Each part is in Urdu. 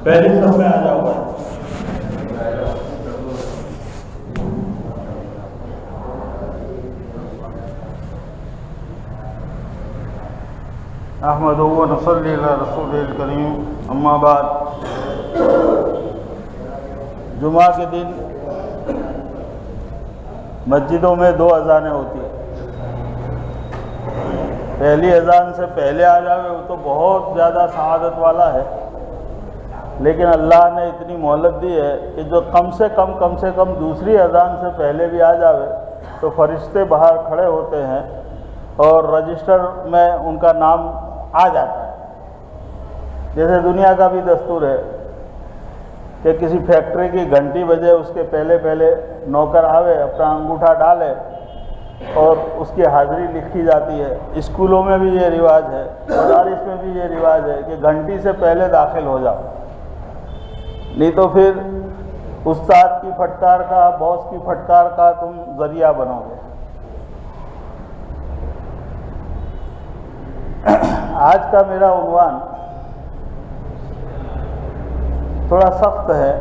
پہلی صف میں آ جاؤ گا۔ احمدہ و نصلی علی رسول الکریم، اما بعد۔ جمعہ کے دن مسجدوں میں 2 اذانیں ہوتی ہیں۔ پہلی اذان سے پہلے آ جاوے وہ تو بہت زیادہ سعادت والا ہے، لیکن اللہ نے اتنی مہلت دی ہے کہ جو کم سے کم دوسری اذان سے پہلے بھی آ جاوے تو فرشتے باہر کھڑے ہوتے ہیں اور رجسٹر میں ان کا نام آ جاتا ہے۔ جیسے دنیا کا بھی دستور ہے کہ کسی فیکٹری کی گھنٹی بجے اس کے پہلے نوکر آوے، اپنا انگوٹھا ڈالے اور اس کی حاضری لکھی جاتی ہے۔ اسکولوں میں بھی یہ رواج ہے، مدارس میں بھی یہ رواج ہے کہ گھنٹی سے پہلے داخل ہو جاؤ، نہیں تو پھر استاد کی پھٹکار کا، باس کی پھٹکار کا تم ذریعہ بنو گے۔ آج کا میرا عنوان تھوڑا سخت ہے،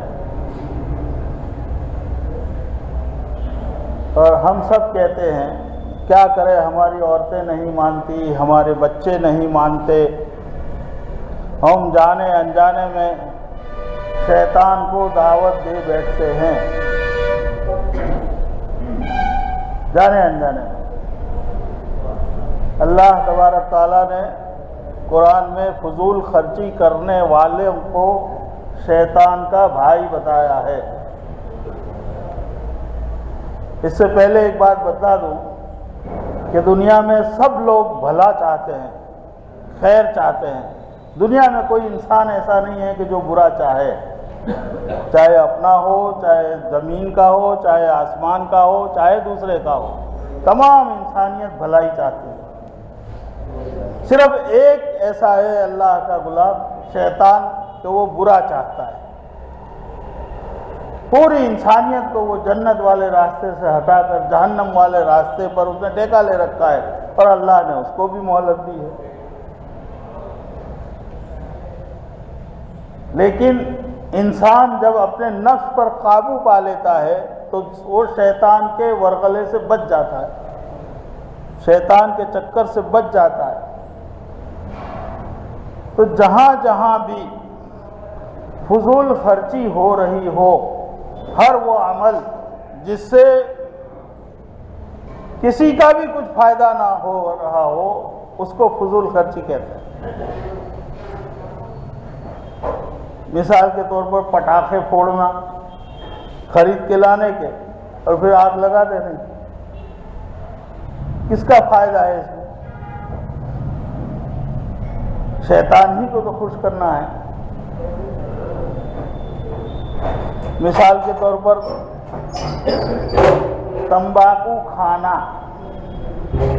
اور ہم سب کہتے ہیں کیا کرے، ہماری عورتیں نہیں مانتی، ہمارے بچے نہیں مانتے، ہم جانے انجانے میں شیطان کو دعوت دے بیٹھتے ہیں، جانے انجانے میں۔ اللہ تبارک تعالیٰ نے قرآن میں فضول خرچی کرنے والوں کو شیطان کا بھائی بتایا ہے۔ اس سے پہلے ایک بات بتا دوں کہ دنیا میں سب لوگ بھلا چاہتے ہیں، خیر چاہتے ہیں۔ دنیا میں کوئی انسان ایسا نہیں ہے کہ جو برا چاہے، چاہے اپنا ہو، چاہے زمین کا ہو، چاہے آسمان کا ہو، چاہے دوسرے کا ہو، تمام انسانیت بھلائی چاہتی ہے۔ صرف ایک ایسا ہے اللہ کا غلام شیطان کہ وہ برا چاہتا ہے۔ پوری انسانیت کو وہ جنت والے راستے سے ہٹا کر جہنم والے راستے پر اس نے ٹیکا لے رکھا ہے، اور اللہ نے اس کو بھی مہلت دی ہے۔ لیکن انسان جب اپنے نفس پر قابو پا لیتا ہے تو وہ شیطان کے ورغلے سے بچ جاتا ہے، شیطان کے چکر سے بچ جاتا ہے۔ تو جہاں جہاں بھی فضول خرچی ہو رہی ہو، ہر وہ عمل جس سے کسی کا بھی کچھ فائدہ نہ ہو رہا ہو، اس کو فضول خرچی کہتے ہیں۔ مثال کے طور پر پٹاخے پھوڑنا، خرید کے لانے کے اور پھر آگ لگا دینے، کس کا فائدہ ہے اس میں؟ شیطان ہی کو تو خوش کرنا ہے۔ مثال کے طور پر تمباکو کھانا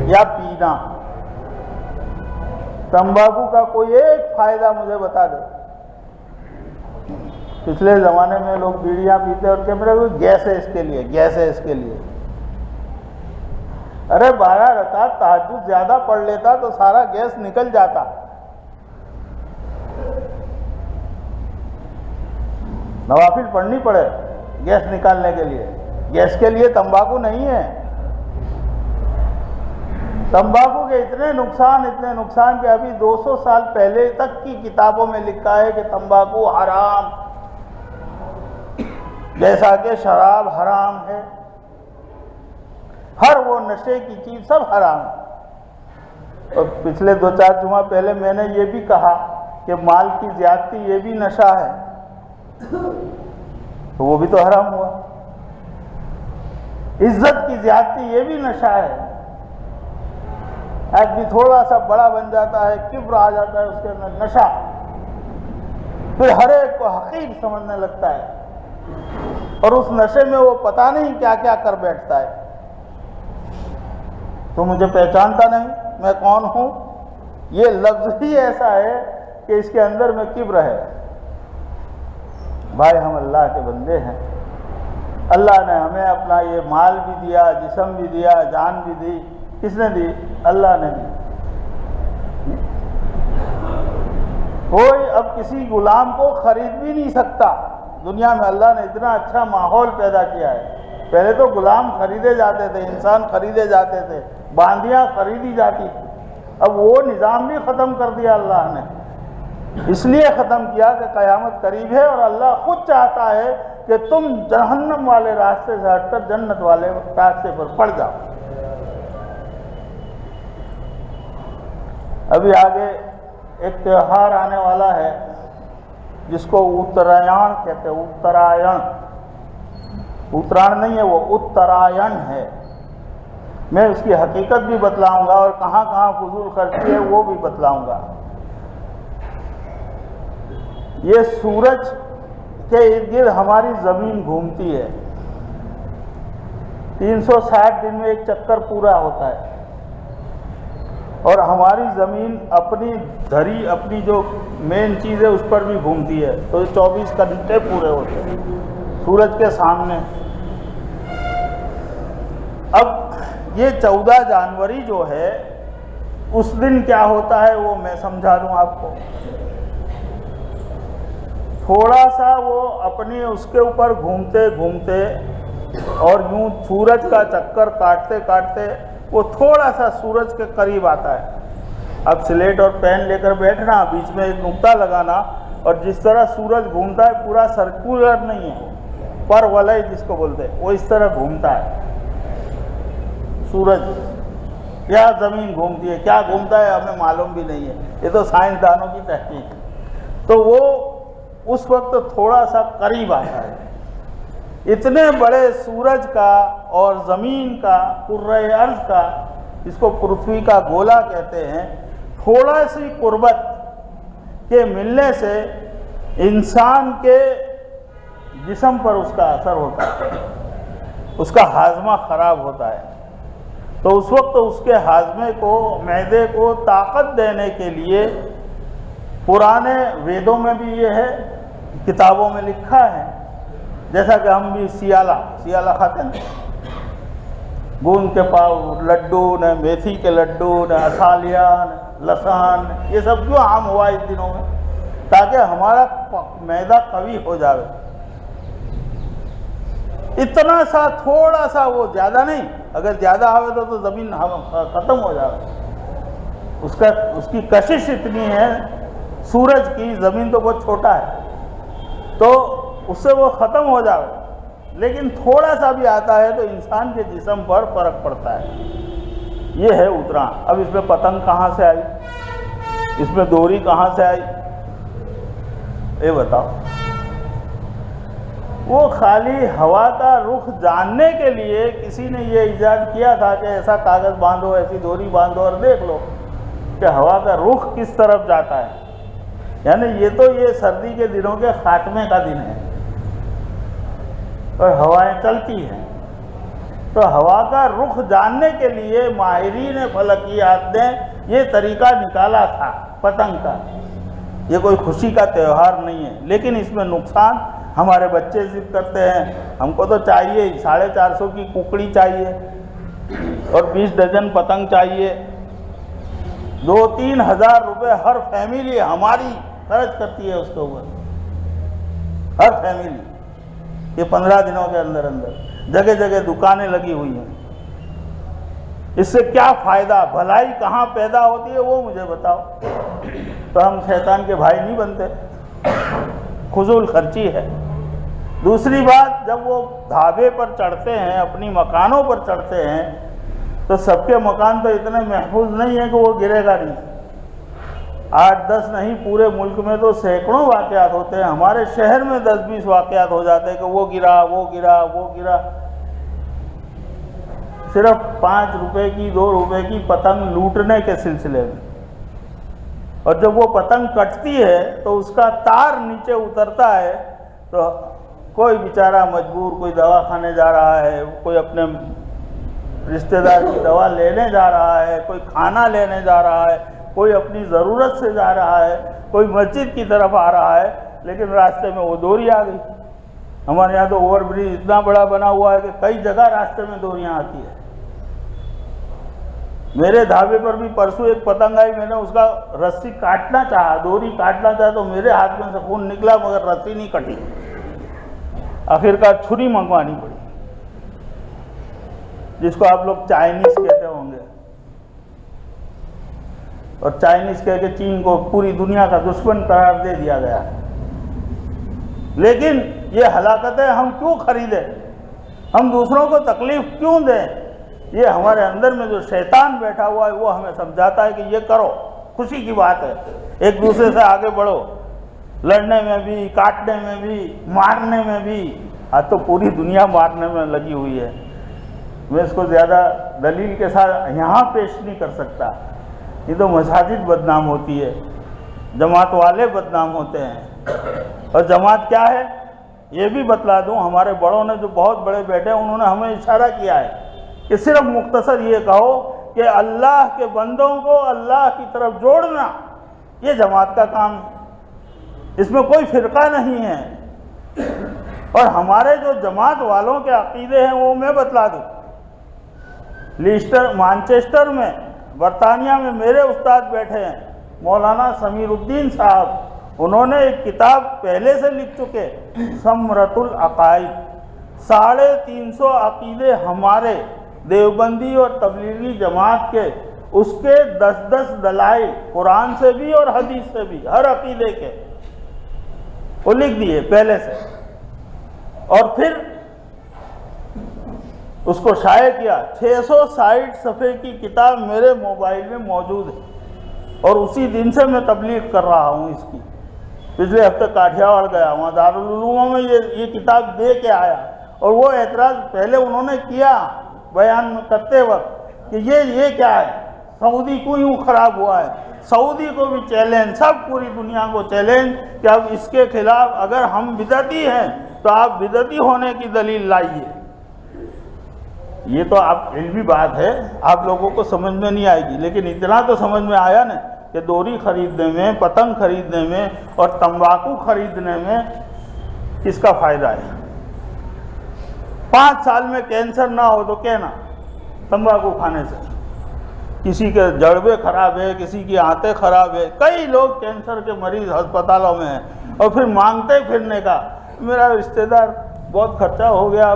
یا پینا، تمباکو کا کوئی ایک فائدہ مجھے بتا دے۔ پچھلے زمانے میں لوگ بیڑیاں پیتے اور کیمرے کو گیس ہے اس کے لیے، گیس ہے اس کے لیے۔ ارے 12 رکعت تہجد زیادہ پڑھ لیتا تو سارا گیس نکل جاتا۔ نوافل پڑھنی پڑے گیس نکالنے کے لیے، گیس کے لیے تمباکو نہیں ہے۔ تمباکو کے اتنے نقصان کہ ابھی 200 سال پہلے تک کی کتابوں میں لکھا ہے کہ تمباکو حرام، جیسا کہ شراب حرام ہے، ہر وہ نشے کی چیز سب حرام ہے۔ اور پچھلے 2-4 جمعہ پہلے میں نے یہ بھی کہا کہ مال کی زیادتی یہ بھی نشہ ہے، تو وہ بھی تو حرام ہوا۔ عزت کی زیادتی یہ بھی نشہ ہے۔ آدمی تھوڑا سا بڑا بن جاتا ہے، کبر آ جاتا ہے اس کے اندر، نشہ، پھر ہر ایک کو حقیر سمجھنے لگتا ہے، اور اس نشے میں وہ پتہ نہیں کیا کیا کر بیٹھتا ہے۔ تو مجھے پہچانتا نہیں میں کون ہوں، یہ لفظ ہی ایسا ہے کہ اس کے اندر میں کبر ہے۔ بھائی ہم اللہ کے بندے ہیں، اللہ نے ہمیں اپنا یہ مال بھی دیا، جسم بھی دیا، جان بھی دی۔ کس نے دی؟ اللہ نے دی۔ کوئی اب کسی غلام کو خرید بھی نہیں سکتا۔ دنیا میں اللہ نے اتنا اچھا ماحول پیدا کیا ہے۔ پہلے تو غلام خریدے جاتے تھے، انسان خریدے جاتے تھے، باندیاں خریدی جاتی تھی۔ اب وہ نظام بھی ختم کر دیا اللہ نے، اس لیے ختم کیا کہ قیامت قریب ہے اور اللہ خود چاہتا ہے کہ تم جہنم والے راستے سے ہٹ کر جنت والے راستے پر پڑ جاؤ۔ ابھی آگے ایک تہوار آنے والا ہے جس کو اترایان کہتے ہیں۔ اترایان، اتران نہیں ہے، وہ اترایان ہے۔ میں اس کی حقیقت بھی بتلاؤں گا اور کہاں کہاں فضول خرچی ہے وہ بھی بتلاؤں گا۔ یہ سورج کے ارد گرد ہماری زمین گھومتی ہے، 360 دن میں ایک چکر پورا ہوتا ہے، اور ہماری زمین اپنی دھری، اپنی جو مین چیز ہے اس پر بھی گھومتی ہے، تو 24 گھنٹے پورے ہوتے ہیں سورج کے سامنے۔ اب یہ 14 جنوری جو ہے اس دن کیا ہوتا ہے وہ میں سمجھا دوں آپ کو۔ تھوڑا سا وہ اپنے اس کے اوپر گھومتے گھومتے اور یوں سورج کا چکر کاٹتے کاٹتے وہ تھوڑا سا سورج کے قریب آتا ہے۔ اب سلیٹ اور پین لے کر بیٹھنا، بیچ میں ایک نقطہ لگانا، اور جس طرح سورج گھومتا ہے پورا سرکولر نہیں ہے، پر ولے جس کو بولتے ہیں، وہ اس طرح گھومتا ہے سورج، یا زمین گھومتی ہے، کیا گھومتا ہے ہمیں معلوم بھی نہیں ہے، یہ تو سائنسدانوں کی تحقیق ہے۔ تو وہ اس وقت تھوڑا سا قریب آتا ہے۔ اتنے بڑے سورج کا اور زمین کا، کرۂ ارض کا، جس کو پرتھوی کا گولا کہتے ہیں، تھوڑا سی قربت کے ملنے سے انسان کے جسم پر اس کا اثر ہوتا ہے، اس کا ہاضمہ خراب ہوتا ہے۔ تو اس وقت اس کے ہاضمے کو، معدے کو طاقت دینے کے لیے پرانے ویدوں میں بھی یہ ہے، کتابوں میں لکھا ہے، جیسا کہ ہم بھی سیالہ کھاتے ہیں، گوند کے پاؤ، لڈو نے، میتھی کے لڈو نے، اسالیہ نے، لسان، یہ سب کیوں عام ہوا اس دنوں میں؟ تاکہ ہمارا معدہ قوی ہو جائے۔ اتنا سا تھوڑا سا، وہ زیادہ نہیں، اگر زیادہ آوے تو زمین ختم ہو جائے۔ اس کی کشش اتنی ہے سورج کی، زمین تو بہت چھوٹا ہے، تو اس سے وہ ختم ہو جائے، لیکن تھوڑا سا بھی آتا ہے تو انسان کے جسم پر فرق پڑتا ہے۔ یہ ہے اتران۔ اب اس میں پتنگ کہاں سے آئی، اس میں ڈوری کہاں سے آئی، یہ بتاؤ۔ وہ خالی ہوا کا رخ جاننے کے لیے کسی نے یہ ایجاد کیا تھا کہ ایسا کاغذ باندھو، ایسی ڈوری باندھو اور دیکھ لو کہ ہوا کا رخ کس طرف جاتا ہے۔ یعنی یہ سردی کے دنوں کے خاتمے کا دن ہے اور ہوائیں چلتی ہیں، تو ہوا کا رخ جاننے کے لیے ماہرین فلکیات نے یہ طریقہ نکالا تھا پتنگ کا۔ یہ کوئی خوشی کا تہوار نہیں ہے، لیکن اس میں نقصان، ہمارے بچے ضد کرتے ہیں، ہم کو تو چاہیے 450 کی ککڑی چاہیے اور 20 ڈزن پتنگ چاہیے، 2-3 ہزار روپے ہر فیملی ہماری خرچ کرتی ہے اس کے اوپر، ہر فیملی۔ یہ 15 دنوں کے اندر جگہ جگہ دکانیں لگی ہوئی ہیں۔ اس سے کیا فائدہ، بھلائی کہاں پیدا ہوتی ہے وہ مجھے بتاؤ، تو ہم شیطان کے بھائی نہیں بنتے۔ فضول خرچی ہے۔ دوسری بات، جب وہ ڈھابے پر چڑھتے ہیں، اپنی مکانوں پر چڑھتے ہیں، تو سب کے مکان تو اتنے محفوظ نہیں ہیں کہ وہ گرے گا نہیں۔ 8-10 نہیں، پورے ملک میں تو سینکڑوں واقعات ہوتے ہیں، ہمارے شہر میں 10-20 واقعات ہو جاتے ہیں کہ وہ گرا، وہ گرا، وہ گرا۔ صرف 5 روپے کی، 2 روپے کی پتنگ لوٹنے کے سلسلے میں، اور جب وہ پتنگ کٹتی ہے تو اس کا تار نیچے اترتا ہے، تو کوئی بیچارہ مجبور، کوئی دوا کھانے جا رہا ہے، کوئی اپنے رشتہ دار کی دوا لینے جا رہا ہے، کوئی کھانا لینے جا رہا ہے، کوئی اپنی ضرورت سے جا رہا ہے، کوئی مسجد کی طرف آ رہا ہے، لیکن راستے میں وہ ڈوری آ گئی۔ ہمارے یہاں تو اوور برج اتنا بڑا بنا ہوا ہے کہ کئی جگہ راستے میں ڈوریاں آتی ہیں۔ میرے ڈھابے پر بھی پرسوں ایک پتنگ آئی، میں نے اس کا رسی کاٹنا چاہا، ڈوری کاٹنا چاہا تو میرے ہاتھ میں سے خون نکلا مگر رسی نہیں کٹی، آخرکار چھری منگوانی پڑی، جس کو آپ لوگ چائنیز کہتے ہوں گے، اور چائنیز کہہ کے چین کو پوری دنیا کا دشمن قرار دے دیا گیا۔ لیکن یہ ہلاکتیں ہم کیوں خریدیں، ہم دوسروں کو تکلیف کیوں دیں؟ یہ ہمارے اندر میں جو شیطان بیٹھا ہوا ہے وہ ہمیں سمجھاتا ہے کہ یہ کرو، خوشی کی بات ہے، ایک دوسرے سے آگے بڑھو، لڑنے میں بھی، کاٹنے میں بھی، مارنے میں بھی۔ آج تو پوری دنیا مارنے میں لگی ہوئی ہے، میں اس کو زیادہ دلیل کے ساتھ یہاں پیش نہیں کر سکتا۔ یہ تو مساجد بدنام ہوتی ہے، جماعت والے بدنام ہوتے ہیں، اور جماعت کیا ہے یہ بھی بتلا دوں۔ ہمارے بڑوں نے جو بہت بڑے بیٹھے ہیں انہوں نے ہمیں اشارہ کیا ہے کہ صرف مختصر یہ کہو کہ اللہ کے بندوں کو اللہ کی طرف جوڑنا، یہ جماعت کا کام ہے، اس میں کوئی فرقہ نہیں ہے۔ اور ہمارے جو جماعت والوں کے عقیدے ہیں وہ میں بتلا دوں۔ مانچسٹر میں، برطانیہ میں میرے استاد بیٹھے ہیں مولانا سمیر الدین صاحب، انہوں نے ایک کتاب پہلے سے لکھ چکے، ثمرۃ العقائد، 350 عقیدے ہمارے دیوبندی اور تبلیغی جماعت کے، اس کے 10 دلائل قرآن سے بھی اور حدیث سے بھی، ہر عقیدے کے وہ لکھ دیے پہلے سے، اور پھر اس کو شائع کیا۔ 660 صفحے کی کتاب میرے موبائل میں موجود ہے، اور اسی دن سے میں تبلیغ کر رہا ہوں اس کی۔ پچھلے ہفتے کاٹھیاواڑ گیا، وہاں دارالعلوموں میں یہ کتاب دے کے آیا، اور وہ اعتراض پہلے انہوں نے کیا بیان میں کرتے وقت کہ یہ کیا ہے، سعودی کیوں یوں خراب ہوا ہے۔ سعودی کو بھی چیلنج، سب پوری دنیا کو چیلنج کہ اب اس کے خلاف اگر ہم بدعتی ہیں تو آپ بدعتی ہونے کی دلیل لائیے۔ یہ تو آپ علمی بات ہے، آپ لوگوں کو سمجھ میں نہیں آئے گی، لیکن اتنا تو سمجھ میں آیا نا کہ ڈوری خریدنے میں، پتنگ خریدنے میں اور تمباکو خریدنے میں کس کا فائدہ ہے؟ 5 سال میں کینسر نہ ہو تو کہنا تمباکو کھانے سے، کسی کے جڑبے خراب ہے، کسی کی آنتیں خراب ہے، کئی لوگ کینسر کے مریض ہسپتالوں میں ہیں، اور پھر مانگتے پھرنے کا، میرا رشتہ دار بہت خرچہ ہو گیا،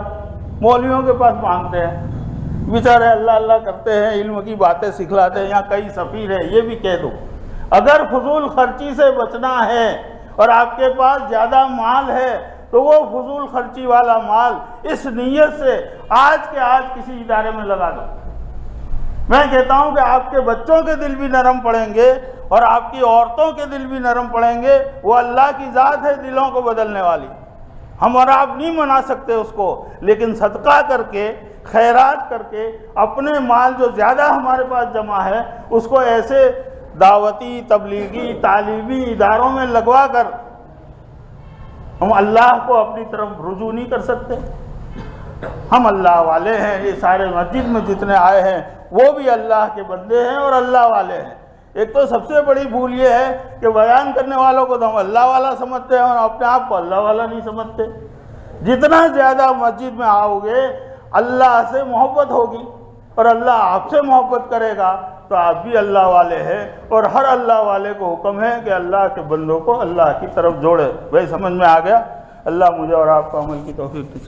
مولویوں کے پاس مانگتے ہیں، بیچارے اللہ اللہ کرتے ہیں، علم کی باتیں سکھلاتے ہیں، یہاں کئی سفیر ہے، یہ بھی کہہ دو۔ اگر فضول خرچی سے بچنا ہے اور آپ کے پاس زیادہ مال ہے تو وہ فضول خرچی والا مال اس نیت سے آج کے آج کسی ادارے میں لگا دو۔ میں کہتا ہوں کہ آپ کے بچوں کے دل بھی نرم پڑیں گے اور آپ کی عورتوں کے دل بھی نرم پڑیں گے، وہ اللہ کی ذات ہے دلوں کو بدلنے والی۔ ہم اور آپ نہیں منا سکتے اس کو، لیکن صدقہ کر کے، خیرات کر کے، اپنے مال جو زیادہ ہمارے پاس جمع ہے اس کو ایسے دعوتی، تبلیغی، تعلیمی اداروں میں لگوا کر ہم اللہ کو اپنی طرف رجوع نہیں کر سکتے۔ ہم اللہ والے ہیں، یہ سارے مسجد میں جتنے آئے ہیں وہ بھی اللہ کے بندے ہیں اور اللہ والے ہیں۔ ایک تو سب سے بڑی بھول یہ ہے کہ بیان کرنے والوں کو تو ہم اللہ والا سمجھتے ہیں اور اپنے آپ کو اللہ والا نہیں سمجھتے۔ جتنا زیادہ مسجد میں آؤ گے اللہ سے محبت ہوگی اور اللہ آپ سے محبت کرے گا تو آپ بھی اللہ والے ہیں، اور ہر اللہ والے کو حکم ہے کہ اللہ کے بندوں کو اللہ کی طرف جوڑے۔ بھائی سمجھ میں آ گیا؟ اللہ مجھے اور آپ کو عمل کی توفیق دے۔